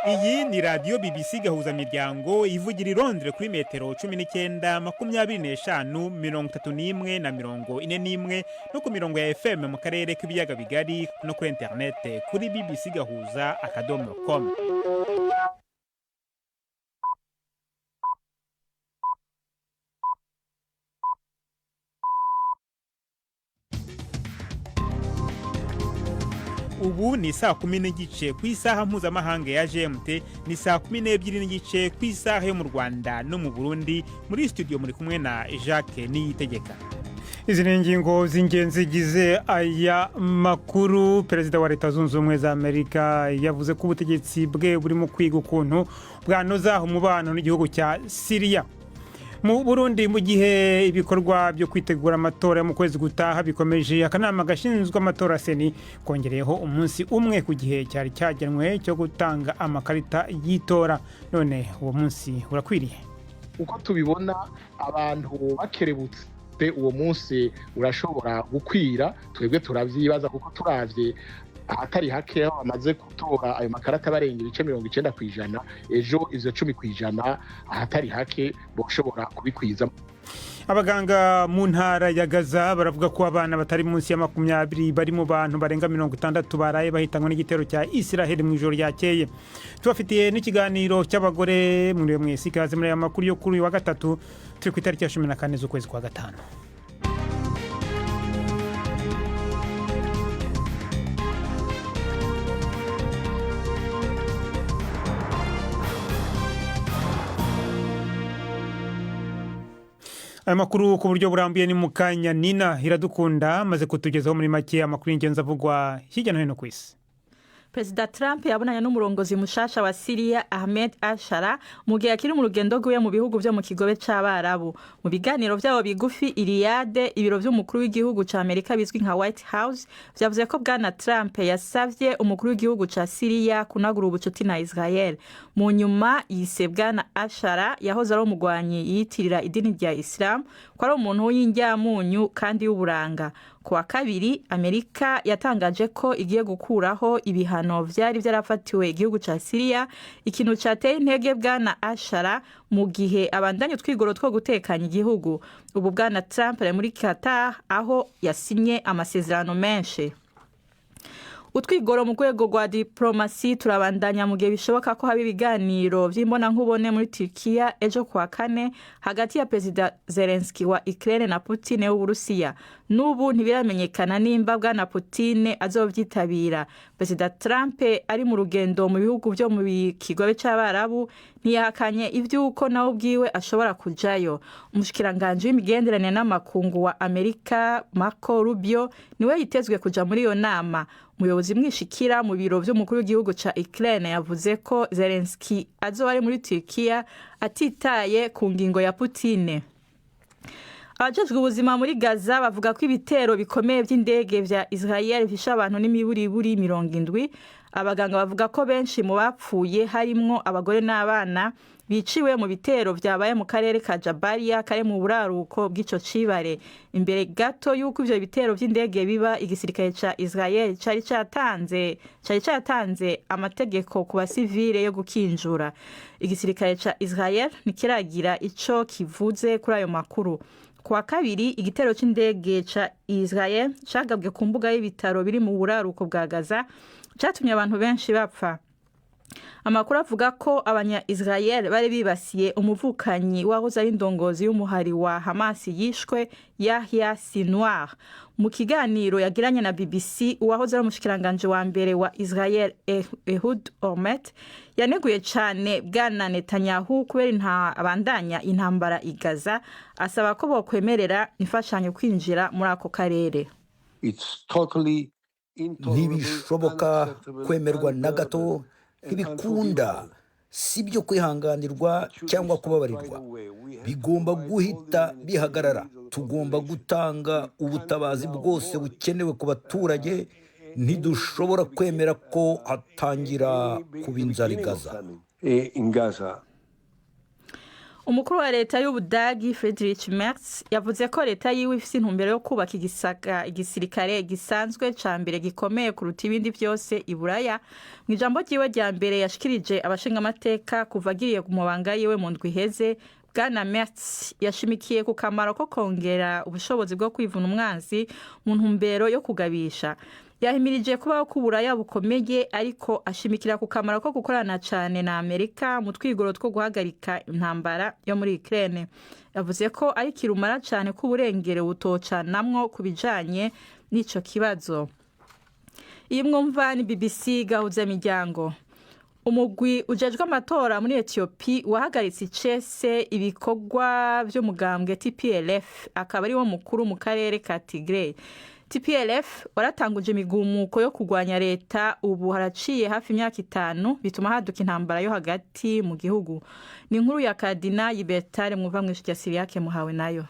Iyi ni radio BBC gahuza miryango ivugira i Londres kuri metero 19 25 31 na 41 no ku mirongo ya FM mu karere k'ibiyaga bigari no kuri internet kuri bbcgahuza.com. Ubu ni saa 10 n'igice ku isaha mpuzamahanga ya GMT, ni saa 12 n'igice ku isaha yo mu Rwanda no mu Burundi. Muri studio muri kumwe na Jacques Niyitegeka. Izi ni ingingo z'ingenzi zigize aya makuru. Perezida wa Leta Zunze Ubumwe za Amerika yavuze ko ubutegetsi bwe burimo kwiga ukuntu bwanoza umubano n'igihugu cya Syria. Mu Burundi mu gihe ibikorwa byo kwitegura amatora mu kwezi gutaha bikomeje, akanama gashinzwe amatora seni kongereyeho umunsi umwe ku gihe cyari cyagenwe cyo gutanga amakarita yitora. None uwo munsi urakwiriye? Uko tubibona abantu bakerebutse uwo munsi urashobora gukwira, twebwe turavyibaza kuko turavye ahatari hake aho bamaze gutora ayo makarata barenga ibice 90%, ejo ivyo 10% ahatari hake boshobora kubikwiza. Abaganga mu ntara ya Gaza baravuga ko abana batari munsi ya 20 bari mu bantu barenga 60 baraye bahitanywe n'igitero cya Israel mu ijoro ryakeye. Tubafitiye n'ikiganiro cy'abagore muri mwese ikaze muri aya makuru yo kuri wa gatatu, turi ku itariki ya 14 z'ukwezi kwa gatanu. Amakuru ku buryo burambuye ni mukanya. Nina Iradukunda maze kutugezaho muri make amakuru y'ingenzi avugwa hirya no hino ku isi. Perezida Trump yabonanye n'umurongozi mushasha wa Syria Ahmed al-Shara mu gihe akiri mu rugendo rwe mu bihugu byo mu kigobe c'abarabu. Mu biganiro byabo bigufi i Riyadh, ibiro by'umukuru w'igihugu ca Amerika bizwi nka White House vyavuze ko bwana Trump yasavye umukuru w'igihugu ca Syria kunagura ubucuti na Israel. Mu nyuma yise bwana al-Shara yahoze ari umugwanyi yitirira idini rya Islam ko ari umuntu w'injyamunyu kandi y'uburanga. Kuwa kabiri Amerika yatangaje ko igiye gukuraho ibihano vyari vyarafatiwe igihugu ca Syria, ikintu cateye intege bwana al-Shara mu gihe abandanye twigoro two gutekanya igihugu. Ubu bwana Trump ari muri Qatar aho yasinye amasezerano menshi. Utwigoro mu rwego rwa diplomasi turabandanya mu gihe bishoboka ko haba ibiganiro vy'imbona nkubone muri Turkiya ejo kwa kane hagati ya Perezida Zelensky wa Ukraine na Putin w'Uburusiya. Nubu ntibiramenyekana nimba bwana Putin azovyitabira. Perezida Trump ari mu rugendo mu bihugu byo mu kigobe c'abarabu ntiyahakanye ivyuko nawe ubwiwe ashobora kujayo. Umushikiranganje w'imigenderanire n'amakungu wa Amerika Marco Rubio niwe yitezwe kuja muri iyo nama. Umuyobozi mwishikira mu biro by'umukuru w'igihugu ca Ukraine yavuze ko Zelensky azoba ari muri Turkiya atitaye ku ngingo ya Putin. Abajejwe ubuzima muri Gaza bavuga ko ibitero bikomeye by'indege vya Israel bisha abantu n'imiburiburi 70. Abaganga bavuga ko benshi mu bapfuye harimwo abagore n'abana biciwe mu bitero vyabaye mu karere ka Jabalia kare mu buraruko bw'ico cibare. Imbere gato yuko ivyo bitero vy'indege biba, igisirikare ca Israel cari catanze amategeko ku basivile yo gukinjura. Igisirikare ca Israel nikiragira ico kivuze kuri ayo makuru. Kuwa kabiri igitero c'indege ca Israel cagabwe ku mbuga y'ibitaro biri mu buraruko bwa Gaza cyatumye abantu benshi bapfa. Amakuru avuga ko abanya-Israel bari bibasiye umuvukanyi wahoze ari indongozi y'umuhari wa Hamas yishwe Yahya Sinwar. Mu kiganiro yagiranye na BBC, uwahoze ari umushikiranganje wa mbere wa Israel Ehud Olmert yaneguye cyane bwana Netanyahu kubera abandanya intambara i Gaza, asaba ko bokwemerera imfashanyo kwinjira muri ako karere. Ntibishoboka kwemerwa na gato, ntibikunda, si byo kwihanganirwa cyangwa kubabarirwa. Bigomba guhita bihagarara. Tugomba gutanga ubutabazi bwose bukenewe ku baturage. Ntidushobora kwemera ko hatangira kuba inzara i Gaza. umukuru wa leta y'Ubudagi Friedrich Merz yavuze ko leta yiwe ifite intumbero yo kubaka igisirikare gisanzwe ca mbere gikomeye kuruta ibindi byose i Buraya. Mu ijambo ryiwe rya mbere yashikirije abashingamateka kuva agiriye mu mabanga yiwe mu ndwi iheze, Bwana Merz yashimikiye ku kamaro ko kongera ubushobozi bwo kwivuna umwanzi mu ntumbero yo kugabisha. Yahimirije kubaho k'Uburaya bukomeye, ariko ashimikira ku kamaro ko gukorana cyane na Amerika mu twigoro two guhagarika intambara yo muri Ukraine. Yavuze ko ari kirumara cyane ko uburengere butocanamwo ku bijanye n'ico kibazo. Iyi mwumva ni BBC gahuza miryango. Umugwi ujejwe amatora muri Ethiopia wahagaritse icese ibikorwa by'umugambwe TPLF, akaba ari wo mukuru mu karere ka Tigray. TPLF waratanguje imigumuko yo kurwanya leta, ubu haraciye hafi imyaka 5 bituma haduka intambara yo hagati mu gihugu. Ni inkuru ya Kadina Yibertare mwuva mu ishya Siriake muhawe nayo.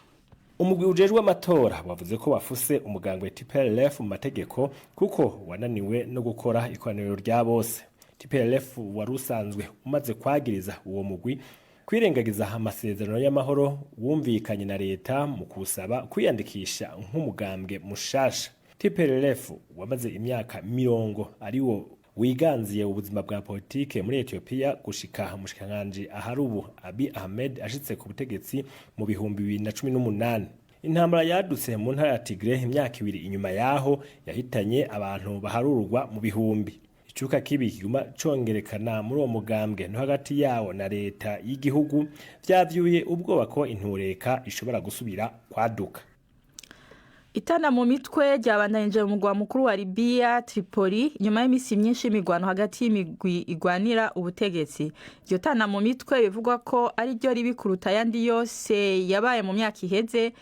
Umugwi ujejwe amatora wavuze ko wafuse umugambwe TPLF mu mategeko kuko wananiwe no gukora ikoraniro rya bose. TPLF wari usanzwe umaze kwagiriza uwo mugwi kwirengagiza amasezerano y'amahoro wumvikanye na leta mu kusaba kwiyandikisha nk'umugambwe mushasha. TPLF wamaze imyaka 40 ari wo wiganziye ubuzima bwa politike muri Ethiopia gushika umushikanganje aharubu Abiy Ahmed ashitse ku butegetsi mu bihumbi 2018. Intambara yadutse mu ntara ya Tigray imyaka 2 inyuma yaho yahitanye abantu baharurwa mu bihumbi. Icuka kibi kiguma congerekana muri uwo mugambwe no hagati yawo na leta y'igihugu vyavyuye ubwoba ko intureka ishobora gusubira kwaduka. Itana mu mitwe ryabandanije mu mugwa mukuru wa Libya Tripoli nyuma y'imisi myinshi imigwano hagati y'imigwi igwanira ubutegetsi. Iryo tana mu mitwe bivugwa ko ari ryo ribi kuruta yandi yose yabaye mu myaka iheze,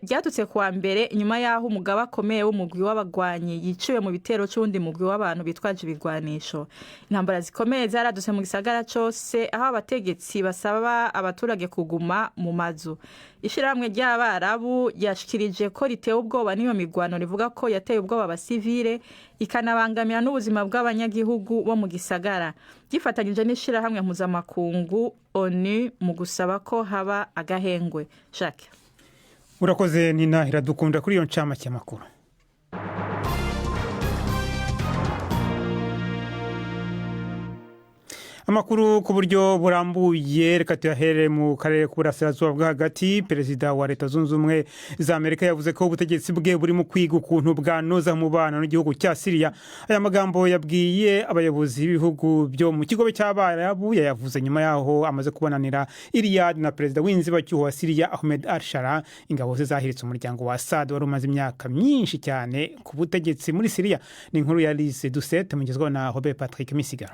ryadutse kuwa mbere nyuma yaho umugaba akomeye w'umugwi w'abagwanyi yiciwe mu bitero c'undi mugwi w'abantu bitwaje ibigwanisho. Intambara zikomeye zaradutse mu gisagara cose aho abategetsi basaba abaturage kuguma mu mazu. Ishiramwe ry'Abarabu yashikirije ko ritewe ubwoba n'iyo migwano, rivuga ko yateye ubwoba abasivile ikanabangamira n'ubuzima bw'abanyagihugu bo mu gisagara. Gifatanyije n'ishirahamwe mpuzamakungu ONU mu gusaba ko haba agahengwe. Jacques. Urakoze Nina Iradukunda kuri iyo ncamake makuru. Amakuru ku buryo burambuye reka tuyahere mu karere k'uburasirazuba bwo hagati. Perezida wa Leta Zunze Ubumwe za Amerika yavuze ko ubutegetsi bwe buri mu kwiga ukuntu bwanoza umubano n'igihugu cya Syria. Aya magambo yabwiye abayobozi b'ibihugu byo mu kigobe cy'Abarabu, yayavuze nyuma yaho amaze kubonanira i Riyadh na perezida w'inzibacyuho wa Syria Ahmed al-Shara. Ingabo ze zahiritse umuryango wa Assad wari umaze imyaka myinshi cyane ku butegetsi muri Syria. Ni inkuru ya Lise Doucet mugezweho na Robert Patrick Misigaro.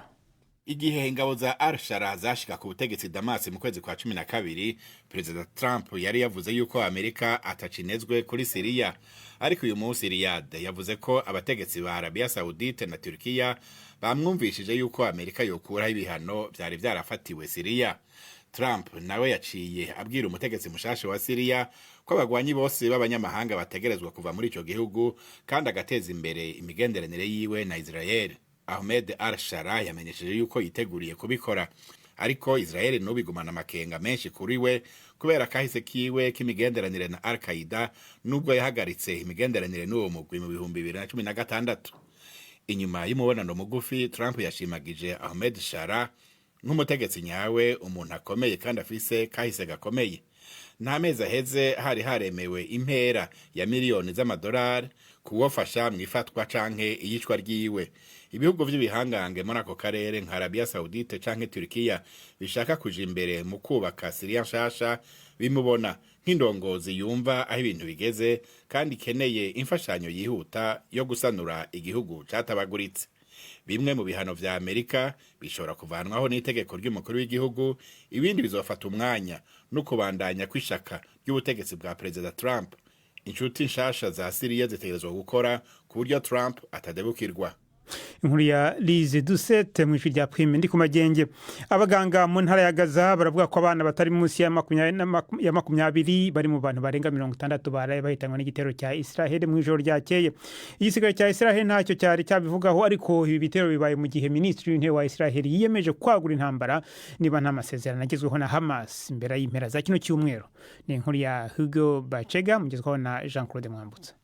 Igihe ingabo za al-Shara zashika ku butegetsi Damas mu kwezi kwa 12, Perezida Trump yari yavuze yuko Amerika atacinezwe kuri Syria. Ariko uyu munsi Riyadh yavuze ko abategetsi ba Arabia Saudite na Turkiya bamwumvishije yuko Amerika yokuraho ibihano byari byarafatiwe Syria. Trump nawe yaciye abwira umutegetsi mushasha wa Syria ko abagwanyi bose b'abanyamahanga bategerezwa kuva muri ico gihugu kandi agateza imbere imigenderanire yiwe na Israel. Ahmed al-Shara yamenyesheje yuko yiteguriye kubikora, ariko Israel n'ubigumana amakenga menshi kuri we kubera kahise kiwe k'imigenderanire na Al-Qaeda nubwo yahagaritse imigenderanire n'uwo mugwi mu 2016. Inyuma y'umubonano mugufi, Trump yashimagije Ahmed al-Shara nk'umutegetsi nyawe, umuntu akomeye kandi afise kahise gakomeye. Nta mezi aheze hari haremewe impera ya miliyoni z'amadolari kuwofasha mu ifatwa canke iyicwa ryiwe. Ibihugu by'ibihangange muri ako karere nka Arabia Saudite canke Turkiya bishaka kuja imbere mu kubaka Syria nshasha bimubona nk'indongozi yumva aho ibintu bigeze kandi keneye imfashanyo yihuta yo gusanura igihugu catabaguritse. Bimwe mu bihano vya Amerika bishobora kuvanwaho n'itegeko ry'umukuru w'igihugu, ibindi bizofata umwanya no kubandanya kwishaka ry'ubutegetsi bwa Perezida Trump. Inshuti nshasha za Syria zitegerezwa gukora ku buryo Trump atadebukirwa. inkuru ya Lize Dusete mu ijwi rya Prime ndi ku Magenge. Abaganga mu ntara ya Gaza baravuga ko abana batari munsi ya 20 bari mu bantu barenga 60 baraye bahitanywe n'igitero cya Israel mu ijoro ryakeye. Igisigaro cya Israel ntacyo cyari cyabivugaho, ariko ibi bitero bibaye mu gihe Minisitiri w'Intebe wa Israel yiyemeje kwagura intambara niba nta masezerano agezweho na Hamas imbere y'impera za kino cyumweru. Ni inkuru ya Hugo Bachega mugezweho na Jean-Claude Mwambutsa.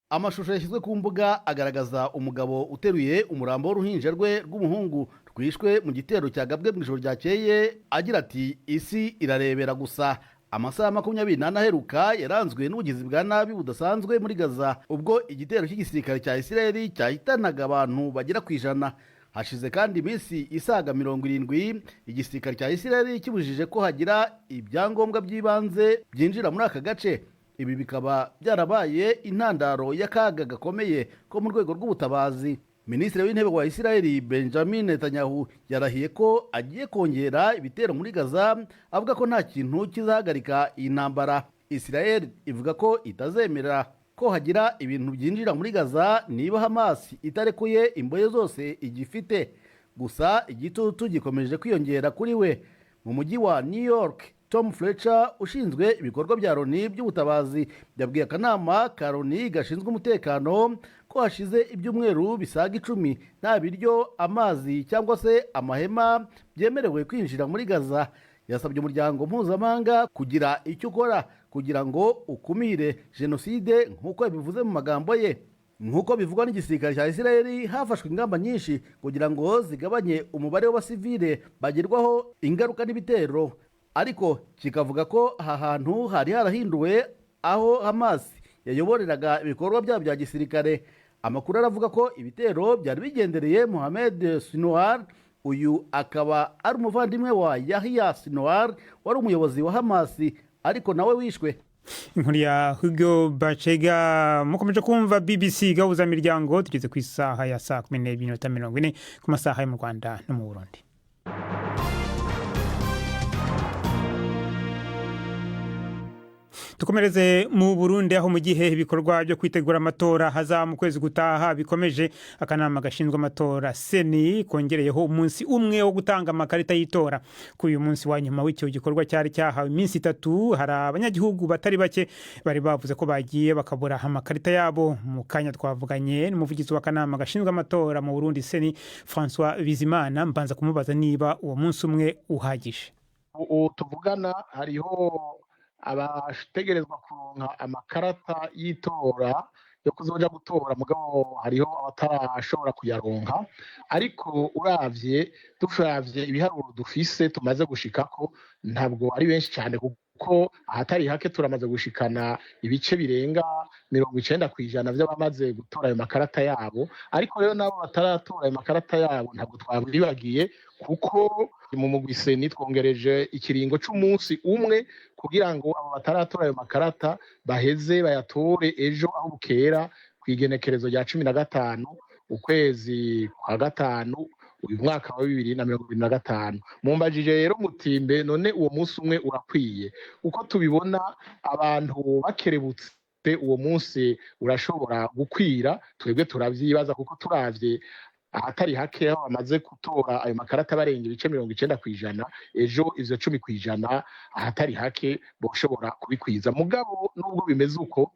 Amashusho yashyizwe ku mbuga agaragaza umugabo uteruye umurambo w'uruhinja rwe rw'umuhungu rwishwe mu gitero cyagabwe mu ijoro ryakeye, agira ati isi irarebera gusa. Amasaha 24 aheruka yaranzwe n'ubugizi bwa nabi budasanzwe muri Gaza, ubwo igitero cy'igisirikare cya Israel cyahitanaga abantu bagera ku 100. Hashize kandi iminsi isaga 70 igisirikare cya Israel kibujije ko hagira ibyangombwa by'ibanze byinjira muri aka gace. Ibi bikaba byarabaye intandaro y'akaga gakomeye ko mu rwego rw'ubutabazi. Minisitiri w'Intebe wa Israel Benjamin Netanyahu yarahiye ko agiye kongera ibitero muri Gaza, avuga ko nta kintu kizahagarika iyi ntambara. Israel ivuga ko itazemera ko hagira ibintu byinjira muri Gaza niba Hamas itarekuye imbohe zose igifite. Gusa igitutu gikomeje kwiyongera kuri we. Mu mujyi wa New York, Tom Fletcher ushinzwe ibikorwa bya Loni by'ubutabazi yabwiye akanama ka Loni gashinzwe umutekano ko hashize ibyumweru bisaga 10 nta biryo, amazi cyangwa se amahema byemerewe kwinjira muri Gaza. Yasabye umuryango mpuzamahanga kugira icyo ukora kugira ngo ukumire jenoside nk'uko yabivuze mu magambo ye. Nk'uko bivugwa n'igisirikare cya Israel, hafashwe ingamba nyinshi kugira ngo zigabanye umubare w'abasivile bagerwaho ingaruka n'ibitero, ariko kikavuga ko aha hantu hari harahinduwe aho Hamas yayoboreraga ibikorwa byabo bya gisirikare. Amakuru aravuga ko ibitero byari bigendereye Mohamed Sinwar, uyu akaba ari umuvandimwe wa Yahya Sinwar wari umuyobozi wa Hamas, ariko nawe wishwe. Inkuru ya Hugo Bachega. Mukomeje kumva BBC gahuza miryango, tugeze ku isaha ya saa 12:40 ku masaha yo mu Rwanda no mu Burundi. Tukomereze mu Burundi, aho mu gihe ibikorwa byo kwitegura amatora haza mu kwezi gutaha bikomeje, akanama gashinzwe amatora Seni kongereyeho umunsi umwe wo gutanga amakarita y'itora. Ku uyu munsi wa nyuma w'icyo gikorwa cyari cyahawe iminsi 3, hari abanyagihugu batari bake bari bavuze ko bagiye bakabura amakarita yabo. Mu kanya twavuganye n'umuvugizi w'akanama gashinzwe amatora mu Burundi Seni, François Bizimana, mbanza kumubaza niba uwo munsi umwe uhagije. Tuvugana hariho abategerezwa kuronka amakarata y'itora yo kuzoja gutora, mugabo hariho abatarashobora kuyaronka. Ariko dushavye ibiharuro dufise tumaze gushikako ntabwo ari benshi cyane, kuko ahatari hake turamaze gushikana ibice birenga 90% by'abamaze gutora ayo makarata yabo. Ariko rero nabo bataratora ayo makarata yabo ntabwo twabibagiye, kuko mu mugwiseni twongereje ikiringo c'umunsi umwe kugira ngo abo bataratora ayo makarata baheze bayatore ejo aho bukera kwigenekerezo rya 15 ukwezi kwa gatanu uyu mwaka wa 2025. Mumbajije rero mutimbe none uwo munsi umwe urakwiye? Uko tubibona abantu bakerebutse uwo munsi urashobora gukwira, twebwe turavyibaza kuko turavye ahatari hake aho bamaze gutora ayo makarata barenga ibice 90%, ejo ivyo 10% ahatari hake boshobora kubikwiza. Mugabo nubwo bimeze uko,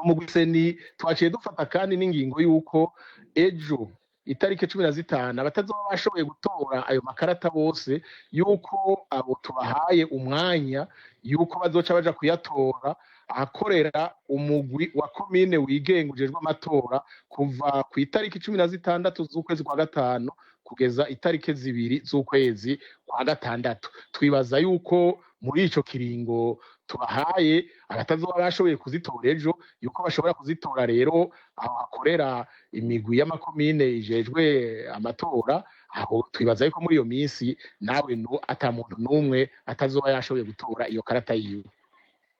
mu guseni twaciye dufata kandi n'ingingo yuko ejo itariki 15 abatazoba bashoboye gutora ayo makarata bose, yuko abo tubahaye umwanya yuko bazoca baja kuyatora akorera umugwi wa komine wigengujejwe amatora kuva ku itariki 16 z'ukwezi kwa gatanu kugeza itariki 2 z'ukwezi kwa gatandatu. Twibaza yuko muri ico kiringo tubahaye abatazoba bashoboye kuzitora ejo yuko bashobora kuzitora rero aho hakorera imigwi y'amakomine ijejwe amatora. Aho twibaza yuko muri iyo minsi nawe ata muntu numwe atazoba yashoboye gutora iyo karata yiwe.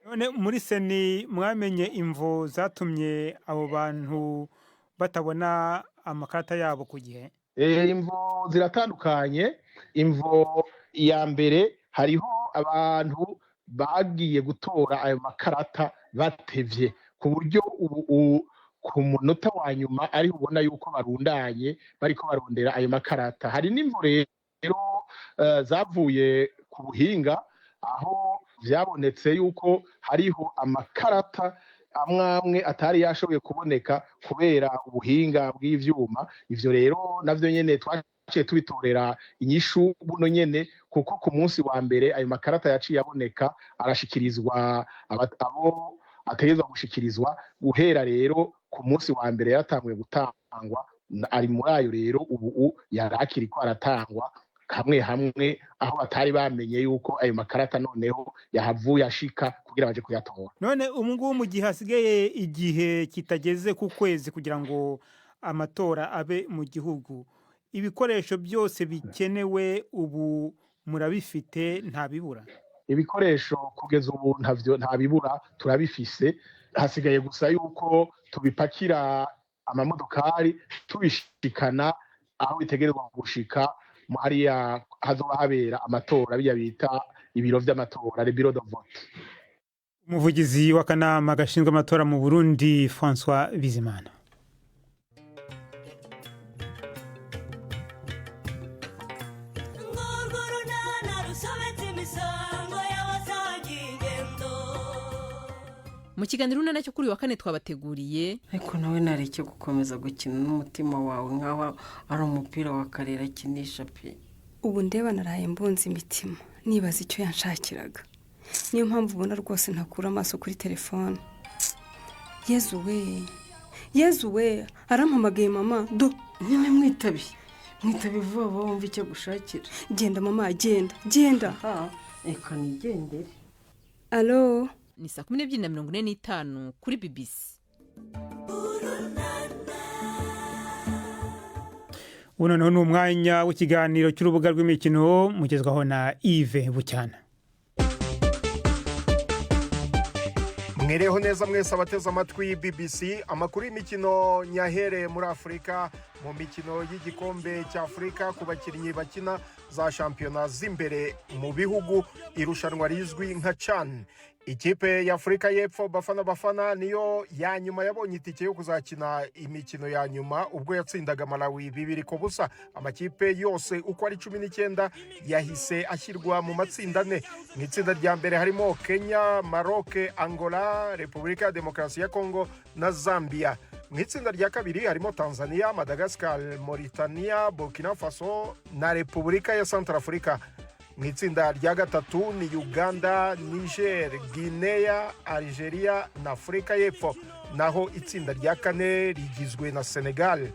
None muri Seni mwamenye imvo zatumye abo bantu batabona amakarata yabo ku gihe? Imvo ziratandukanye. Imvo ya mbere, hariho abantu bagiye gutora ayo makarata batevye, ku buryo ku munota wa nyuma ari ubona yuko barundanye bariko barondera ayo makarata. Hari n'imvo rero zavuye ku buhinga aho vyabonetse yuko hariho amakarata amwe atari yashoboye kuboneka kubera ubuhinga bw'ivyuma. Ivyo rero navyo nyene twaciye tubitorera inyishu buno nyene, kuko ku munsi wa mbere ayo makarata yaciye aboneka arashikirizwa abo ategerezwa gushikirizwa. Guhera rero ku munsi wa mbere yaratanguye gutangwa, ari muri ayo rero ubu yarakiri ko aratangwa hamwe hamwe aho batari bamenye yuko ayo makarata noneho yahavuye ashika kugira baje kuyatora. None umungu mu gihe hasigaye igihe kitageze ku kwezi kugira ngo amatora abe mu gihugu, ibikoresho byose bikenewe ubu murabifite ntabibura? Ibikoresho kugeza ubu ntabibura, turabifise. Hasigaye gusa yuko tubipakira amamodokari tubishikana aho bitegerezwa gushika hariya hazoba habera amatora, biya bita ibiro vy'amatora, le bureau de vote. Umuvugizi w'akanama gashinzwe amatora mu Burundi François Bizimana. Mu kiganiro nacyo kuri wa kane twabateguriye, ariko nawe nareke gukomeza gukina n'umutima wawe nkaho ari umupira wa karera akinisha pe. Ubu ndeba naraye mbunze imitima nibaza icyo yanshakiraga, niyo mpamvu ubona rwose ntakura amaso kuri telefone. Yezu we arampamagaye mama, do nyine mwitabi vuba wumva icyo gushakira. Genda mama, genda. Eka nigendere. Alo, ni 12:45 kuri BBC. Uno ni umwanya w'ikiganiro cy'urubuga rw'imikino mugezwaho na Yves Bucyana. Mwireho neza mwese abateze amatwi BBC. Amakuru y'imikino nyahere muri Afurika mu mikino y'igikombe cy'Afurika ku bakinnyi bakina za shampiyona z'imbere mu bihugu, irushanwa rizwi nka CHAN. Ikipe ya Afurika y'Epfo Bafana niyo ya nyuma yabonye itike yo kuzakina imikino ya nyuma ubwo yatsindaga Malawi 2-0. Amakipe yose uko ari 19 yahise ashyirwa mu matsinda ane. Mu itsinda rya mbere harimo Kenya, Maroc, Angola, Repubulika ya Demokarasi ya Kongo na Zambia. Mu itsinda rya kabiri harimo Tanzania, Madagascar, Mauritania, Burkina Faso na Repubulika ya Centrafrica. Mu itsinda rya gatatu ni Uganda, Niger, Guinea, Algeria na Afurika y'Epfo. Naho itsinda rya kane rigizwe na Senegal,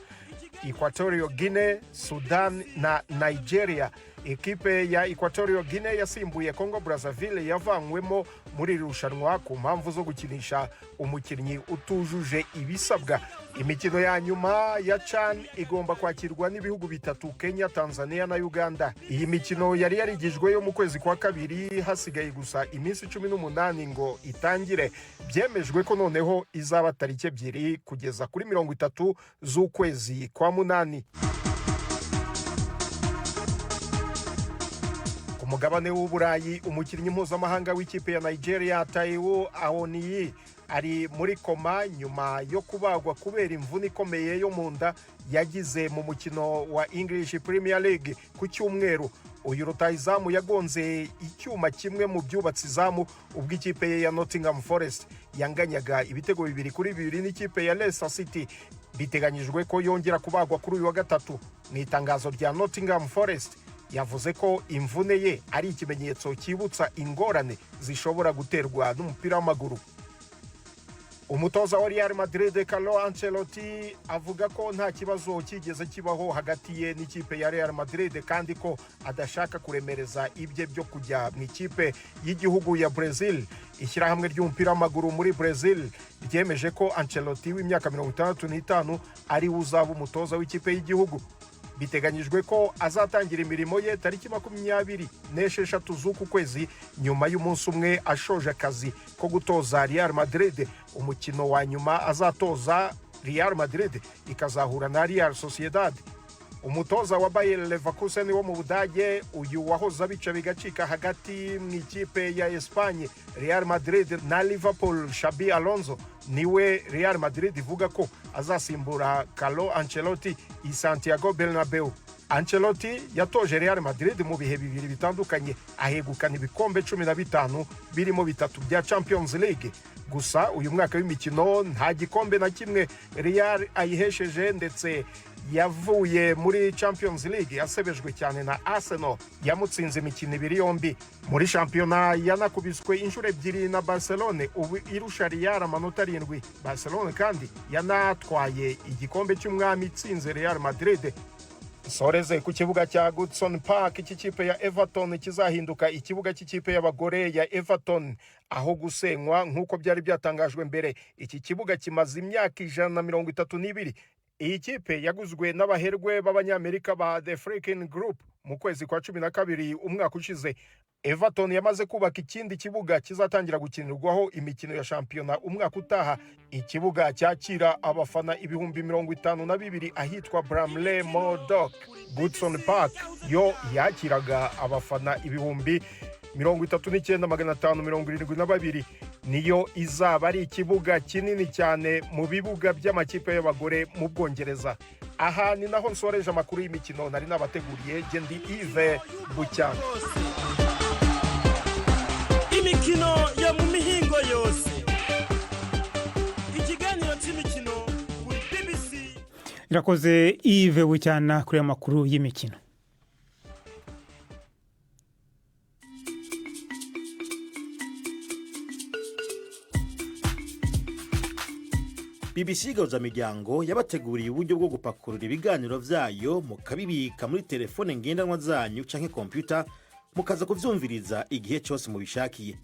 Equatorial Guinea, Sudan na Nigeria. Ekipe ya Equatorial Guinea yasimbuye Congo Brazzaville yavanywemo muri irushanwa ku mpamvu zo gukinisha umukinnyi utujuje ibisabwa. Imikino ya nyuma ya CHAN igomba kwakirwa n'ibihugu bitatu, Kenya, Tanzania na Uganda. Iyi mikino yari yarigijwe yo mu kwezi kwa kabiri, hasigaye gusa iminsi 18 ngo itangire. Byemejwe ko noneho izaba tariki 2 kugeza kuri 30 z'ukwezi kwa munani. Umugabane w'Uburayi, umukinnyi mpuzamahanga w'ikipe ya Nigeria Taiwo Awoniyi ari muri koma nyuma yo kubagwa kubera imvune ikomeye yo mu nda yagize mu mukino wa English Premier League ku cyumweru. Uyu rutahizamu yagonze icyuma kimwe mu byubatsi zamu ubwo ikipe ye ya Nottingham Forest yanganyaga ibitego 2-2 n'ikipe ya Leicester City. Biteganyijwe ko yongera kubagwa kuri uyu wa gatatu. Mu itangazo rya Nottingham Forest yavuze ko imvune ye ari ikimenyetso cyibutsa ingorane zishobora guterwa n'umupira w'amaguru. Umutoza wa Real Madrid Carlo Ancelotti avuga ko nta kibazo kigeze kibaho hagati ye n'ikipe ya Real Madrid kandi ko adashaka kuremereza ibye byo kujya mu ikipe y'igihugu ya Brazil. Ishyirahamwe ry'umupira w'amaguru muri Brazil ryemeje ko Ancelotti w'imyaka 65 ari uzaba umutoza w'ikipe y'igihugu. Biteganyijwe ko azatangira imirimo ye tariki 26 z'uku kwezi nyuma y'umunsi umwe ashoje akazi ko gutoza Real Madrid. Umukino wa nyuma azatoza Real Madrid ikazahura na Real Sociedad. umutoza wa Bayer Leverkusen wo mu Budage, uyu wahoza bica bigacika hagati mu ikipe ya Espagne Real Madrid na Liverpool, Xabi Alonso, niwe Real Madrid ivuga ko azasimbura Carlo Ancelotti i Santiago Bernabeu. Ancelotti yatoje Real Madrid mu bihe bibiri bitandukanye, ahegukana ibikombe 15 birimo 3 bya Champions League. Gusa uyu mwaka w'imikino nta gikombe na kimwe Real ayihesheje, ndetse yavuye muri Champions League yasebejwe cyane na Arsenal yamutsinze imikino ibiri yombi. Muri shampiyona yanakubiswe inshuro ebyiri na Barcelona, ubu irusha Real amanota 7. Barcelona kandi yanatwaye igikombe cy'umwami itsinze Real Madrid. Soreze ku kibuga cya Goodson Park, iki kipe ya Everton kizahinduka ikibuga cy'ikipe y'abagore ya Everton aho gusenywa nk'uko byari byatangajwe mbere. Iki kibuga kimaze imyaka 132. Iyi kipe yaguzwe n'abaherwe b'abanyamerika ba The Freaking Group mu kwezi kwa 12 umwaka ushize. Everton yamaze kubaka ikindi kibuga kizatangira gukinirwaho imikino ya shampiyona umwaka utaha. Ikibuga cyakira abafana 52,000 ahitwa Bramley Moordock. Goodson Park yo yakiraga abafana 39,572. Niyo izaba ari ikibuga kinini cyane mu bibuga by'amakipe y'abagore mu Bwongereza. Aha ni naho nsoreje amakuru y'imikino nari nabateguriye. Gendi Yves Bucyana. Imikino yo mu mihingo yose, ikiganiro cy'imikino kuri BBC. Irakoze Yves Bucyana kuri amakuru y'imikino. BBC Gahuzamiryango yabateguriye uburyo bwo gupakurura ibiganiro vyayo mukabibika muri telefone ngendanwa zanyu canke computer mukaza kuvyumviriza igihe cyose mubishakiye.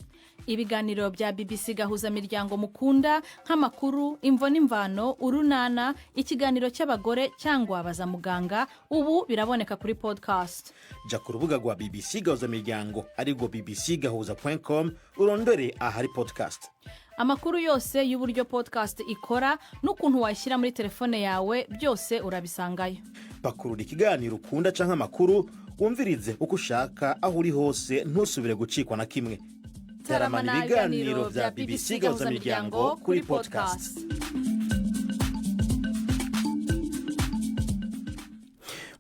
Ibiganiro bya BBC Gahuzamiryango mukunda nk'amakuru, imvo n'imvano, urunana, ikiganiro cy'abagore cyangwa abaza muganga, ubu biraboneka kuri podcast. Ja ku rubuga rwa BBC Gahuzamiryango ariko bbcgahuza.com urondore ahari podcast. Amakuru yose y'uburyo podcast ikora n'ukuntu washyira muri telefone yawe byose urabisangayo. Pakurura ikiganiro ukunda canke amakuru wumvirize uko ushaka aho uri hose ntusubire gucikwa na kimwe. Taramana ibiganiro vya BBC Gahuzamiryango kuri podcast.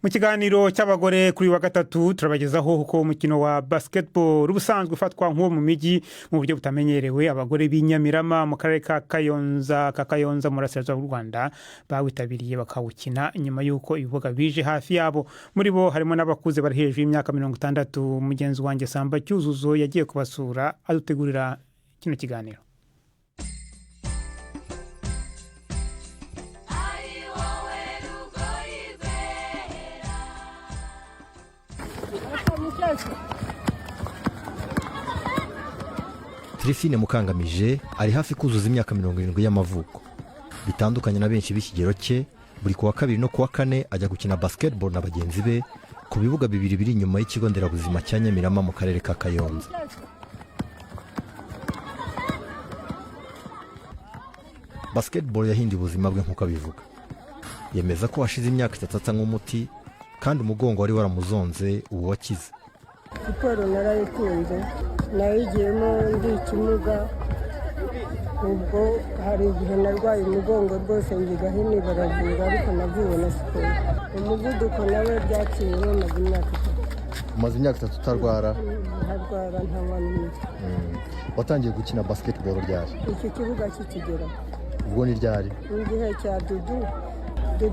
Mu kiganiro cy'abagore kuri wa gatatu turabagezaho uko umukino wa basketball ubusanzwe ufatwa nk'uwo mu migi mu buryo butamenyerewe. Abagore b'Inyamirama mu karere ka Kayonza mu Burasirazuba bw'u Rwanda bawitabiriye bakawukina nyuma y'uko ibibuga bije hafi yabo. Muri bo harimo n'abakuze bari hejuru y'imyaka 60. Mugenzi wanjye Samba Cyuzuzo yagiye kubasura adutegurira kino kiganiro. Trifine Mukangamije ari hafi kuzuza imyaka 70 y'amavuko. Bitandukanye na benshi b'ikigero cye, buri kuwa kabiri no kuwa kane ajya gukina basketball na bagenzi be ku bibuga bibiri biri inyuma y'ikigo nderabuzima cya Nyamirama mu karere ka Kayonza. Basketball yahinduye ubuzima bwe nk'uko abivuga. Yemeza ko hashize imyaka 3 nk'umuti kandi umugongo wari waramuzonze ubu wakize. Siporo narayikunze, nayigiyemo ndi ikimuga, ubwo hari igihe narwaye umugongo rwose ngigahini baravura, ariko navuwe na siporo. Umuvuduko nawe byakiriye maze imyaka 3. Umaze imyaka 3 utarwara? Ntarwara nta n'imwe. Watangiye gukina basketball ryari? Iki kibuga kikigera. Ubwo ni ryari? Igihe cya Dudu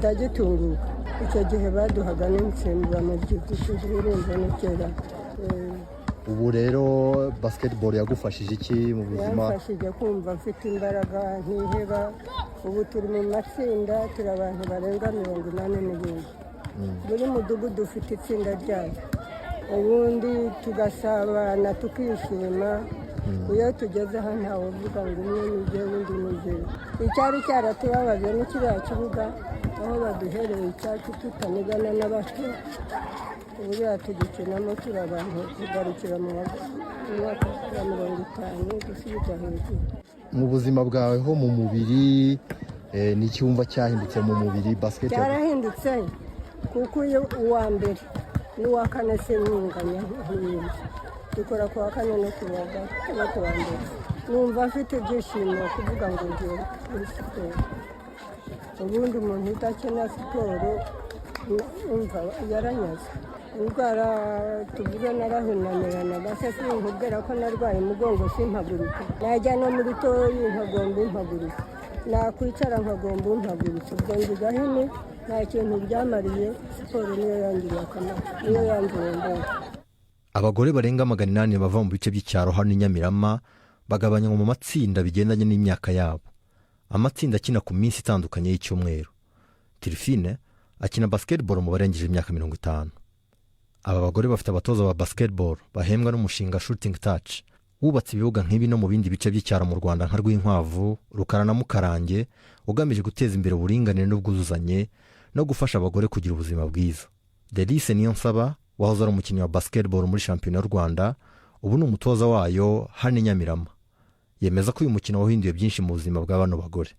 agitunguka. Icyo gihe baduhaga n'insimburamubyibuho urumva ni kera. Ubu rero basketball yagufashije iki mu buzima? Yamfashije kumva mfite imbaraga ntiheba. Ubu turi mu matsinda, turi abantu barenga 87. Buri mudugudu ufite itsinda ryayo. Ubundi tugasabana tukishima. Iyo tugeze hano ntawe uvuga ngo umwe nije undi nije. Icyari cyaratubabaje n'ikiriya kibuga aho baduhereye icyacu tutanigana n'abato. Ubu tugikinamo turi abantu tugarukira mu mwaka wa 50 gusubiza hejuru. Mu buzima bwawe ho mu mubiri ni cyumva cyahindutse mu mubiri basketball? Cyarahindutse kuko uwa mbere n'uwa kane se mwunganya nk'iyindi dukora ku wa kane no ku wa mbere numva afite ibyishimo kuvuga ngo ngiye muri siporo ubundi umuntu udakina siporo umva yaranyaze indwara tuvuge narahunanirana basa sinkubwira ko narwaye umugongo simpaguruka najya no muri toyi nkagomba impaguruka nakwicara nkagomba impaguruka ubwo ngigahini nta kintu byamariye siporo niyo yangiriye akamaro niyo yangiriye mbere. Abagore barenga 800 bava mu bice by'icyaro hano i Nyamirama bagabanywa mu matsinda bigendanye n'imyaka yabo. Amatsinda akina ku minsi itandukanye y'icyumweru. Tirifine akina basketball mu barengeje imyaka 50. Aba bagore bafite abatoza ba basketball bahembwa n'umushinga Shooting Touch. Wubatse ibibuga nk'ibi no mu bindi bice by'icyaro mu Rwanda nka Rwinkwavu, Rukara na Mukarange, ugamije guteza imbere uburinganire n'ubwuzuzanye no gufasha abagore kugira ubuzima bwiza. Delice Niyonsaba wahoze ari umukinnyi wa basketball muri shampiyona y'u Rwanda, ubu ni umutoza wayo hano i Nyamirama. Yemeza ko uyu mukino wahinduye byinshi mu buzima bw'abano bagore.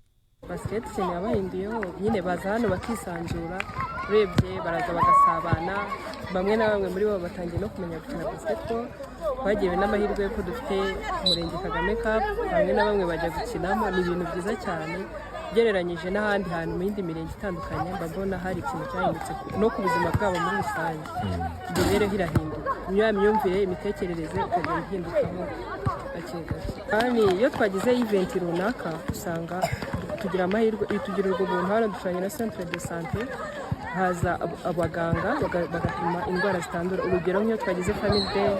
Basket cyane yabahinduyeho nyine baza hano bakisanzura, urebye baraza bagasabana, bamwe na bamwe muri bo batangiye no kumenya gukina basketball. Bagiye n'amahirwe ko dufite Umurenge Kagame Cup, bamwe na bamwe bajya gukinamo, ni ibintu byiza cyane ugereranyije n'ahandi hantu mu yindi mirenge itandukanye. Mbabona hari ikintu cyahindutse no ku buzima bwabo muri rusange, imibereho irahinduka, imyumvire, imitekerereze ikagenda ihindukaho gake gake. Kandi iyo twagize event runaka usanga tugira amahirwe, tugira ubwo buntu hano dushanye na centre de santé, haza abaganga bagapima indwara zitandura. Urugero nk'iyo twagize family day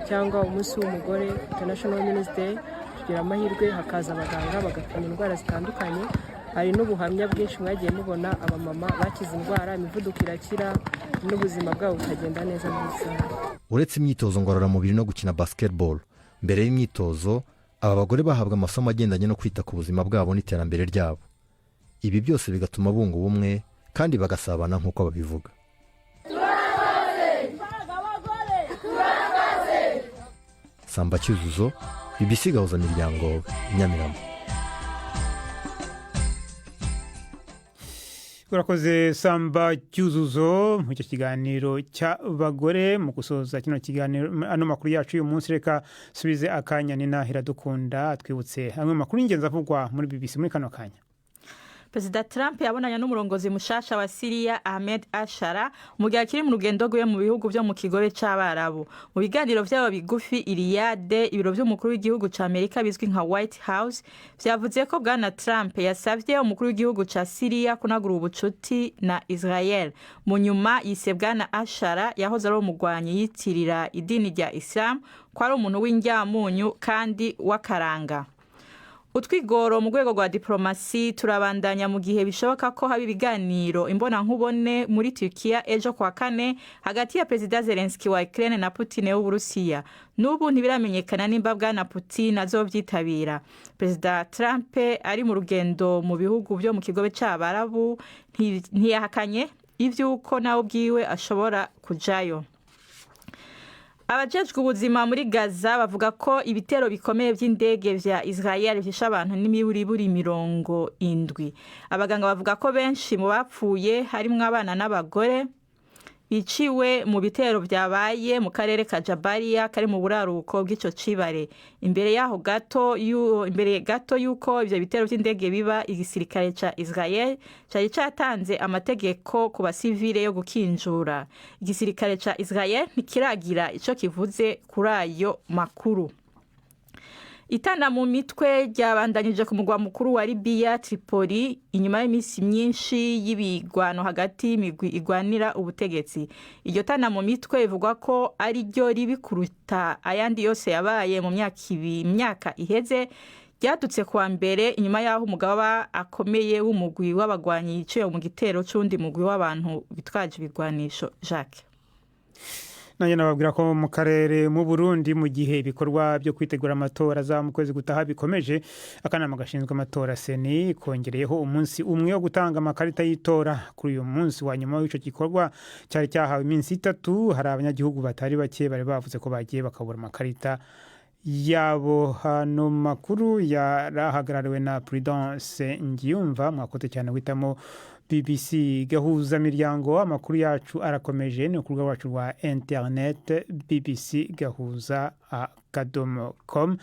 cyangwa umunsi w'umugore international women's day, tugira amahirwe hakaza abaganga bagapima indwara zitandukanye. Hari n'ubuhamya bwinshi mwagiye mubona abamama bakize indwara, imivuduko irakira n'ubuzima bwabo bukagenda neza muri rusange. Uretse imyitozo ngororamubiri no gukina basketball, mbere y'imyitozo aba bagore bahabwa amasomo agendanye no kwita ku buzima bwabo n'iterambere ryabo. Ibi byose bigatuma bunga ubumwe kandi bagasabana nk'uko babivuga. Samba Cyuzuzo, BBC Gahuza Miryango, Nyamirama. Urakoze Samba Cyuzuzo mu cyo kiganiro cy'abagore. Mu gusoza kino kiganiro ano makuru yacu uyu munsi, reka subize akanya ni Nahira Dukunda twibutse amwe makuru y'ingenzi avugwa muri BBC muri kano kanya. Perezida Trump yabonanye n'umurongozi mushasha wa Syria Ahmed Ashara mu gihe akiri mu rugendo rwe mu bihugu byo mu kigobe c'abarabu. Mu biganiro byabo bigufi i Riyadh, ibiro by'umukuru w'igihugu ca Amerika bizwi nka White House vyavuze ko bwana Trump yasavye umukuru w'igihugu ca Syria kunagura ubucuti na Israel. Mu nyuma yise bwana Ashara yahoze ari umugwanyi yitirira idini rya Islam ko ari umuntu w'injyamunyu kandi wakaranga. Utwigoro mu rwego rwa diplomasi turabandanya mu gihe bishoboka ko haba ibiganiro imbona nkubone muri Turkiya ejo kwa kane hagati ya Perezida Zelensky wa Ukraine na Putin w'Uburusiya. N'ubu ntibiramenyekana nimba bwana Putin azovyitabira. Perezida Trump ari mu rugendo mu bihugu byo mu kigobe c'abarabu ntiyahakanye ivyuko nawe bwiwe ashobora kujayo. Abajejwe ubuzima muri Gaza bavuga ko ibitero bikomeye by'indege vya Israel bisha abantu n'imiburiburi 70. Abaganga bavuga ko benshi mu bapfuye harimwo abana n'abagore biciwe mu bitero byabaye mu karere ka Jabalia kari mu buraruko bw'ico cibare. Imbere gato yuko ivyo bitero by'indege biba, igisirikare ca Israel cari catanze amategeko ku basivile yo gukinjura. Igisirikare ca Israel ntikiragira ico kivuze kuri ayo makuru. Itana mu mitwe ryabandanyije ku mugwa mukuru wa Libya Tripoli inyuma y'imisi myinshi y'ibigwano hagati y'imigwi igwanira ubutegetsi. Iryo tana mu mitwe ivugwa ko ari ryo ribi kuruta ayandi yose yabaye mu myaka iheze, ryadutse kwa mbere inyuma y'aho umugaba akomeye w'umugwi w'abagwanyi yiciwe mu gitero c'undi mugwi w'abantu bitwaje ibigwanisho. Jacques Nanjye nababwira ko mu karere mu Burundi mu gihe ibikorwa byo kwitegura amatora za mu kwezi gutaha bikomeje, akanama gashinzwe amatora seni kongereyeho umunsi umwe wo gutanga amakarita y'itora. Kuri uyu munsi wa nyuma w'ico gikorwa cyari cyahawe iminsi 3, hari abanyagihugu batari bake bari bavuze ko bagiye bakabura amakarita yabo. Hano makuru yarahagarariwe na Prudence Ngiyumva, mwakoze cyane witamo BBC gahuzamiryango. Amakuru yacu arakomeje ni ku rubuga rwacu rwa internet bbc.gahuza.com.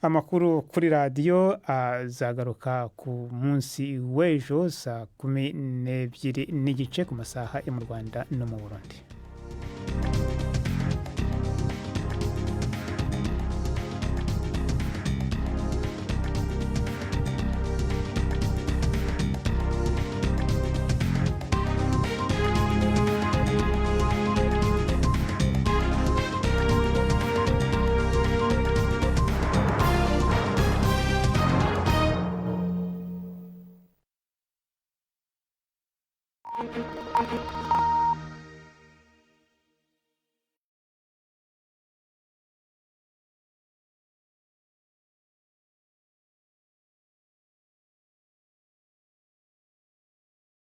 Amakuru kuri radiyo azagaruka ku munsi w'ejo saa 12:30 ku masaha yo mu Rwanda no mu Burundi. Thank you.